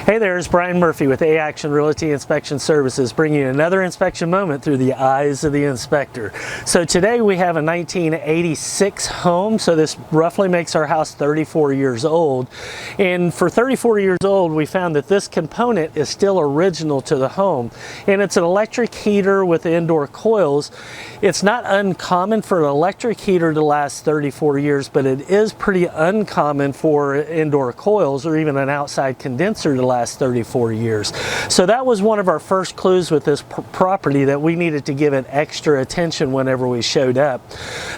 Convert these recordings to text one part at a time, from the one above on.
Hey there, it's Brian Murphy with A-Action Realty Inspection Services, bringing you another inspection moment through the eyes of the inspector. So today we have a 1986 home, so this roughly makes our house 34 years old. And for 34 years old, we found that this component is still original to the home. And it's an electric heater with indoor coils. It's not uncommon for an electric heater to last 34 years, but it is pretty uncommon for indoor coils or even an outside condenser to last 34 years. So that was one of our first clues with this property, that we needed to give it extra attention whenever we showed up.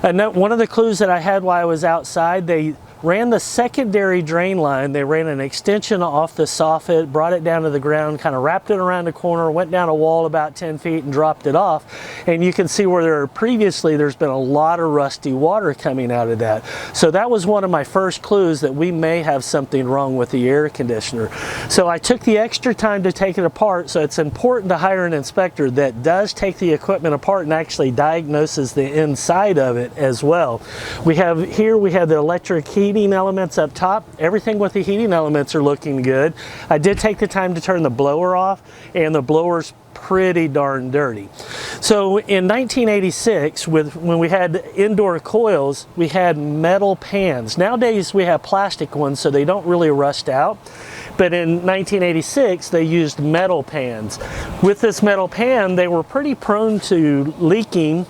And one of the clues that I had while I was outside, they ran the secondary drain line. They ran an extension off the soffit, brought it down to the ground, kind of wrapped it around the corner, went down a wall about 10 feet and dropped it off. And you can see where previously there's been a lot of rusty water coming out of that. So that was one of my first clues that we may have something wrong with the air conditioner. So I took the extra time to take it apart. So it's important to hire an inspector that does take the equipment apart and actually diagnoses the inside of it as well. We have the electric heating elements up top. Everything with the heating elements are looking good. I did take the time to turn the blower off, and the blower's pretty darn dirty. So in 1986, when we had indoor coils, we had metal pans. Nowadays we have plastic ones, so they don't really rust out. But in 1986, they used metal pans. With this metal pan, they were pretty prone to leaking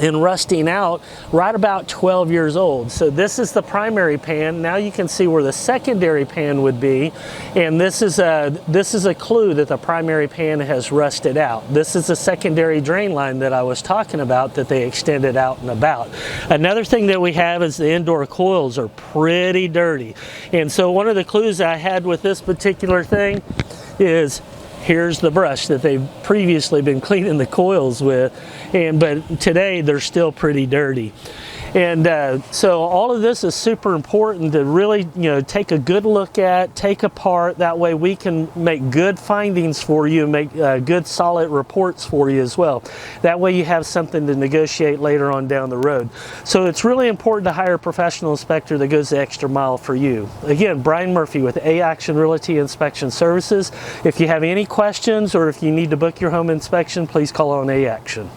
and rusting out right about 12 years old. So this is the primary pan. Now you can see where the secondary pan would be, and this is a clue that the primary pan has rusted out. This is the secondary drain line that I was talking about that they extended out and about. Another thing that we have is the indoor coils are pretty dirty. And so one of the clues I had with this particular thing is, here's the brush that they've previously been cleaning the coils with, but today they're still pretty dirty. And so all of this is super important to really, take a good look at, take apart. That way we can make good findings for you and make good solid reports for you as well. That way you have something to negotiate later on down the road. So it's really important to hire a professional inspector that goes the extra mile for you. Again, Brian Murphy with A-Action Realty Inspection Services. If you have any questions or if you need to book your home inspection, please call on A-Action.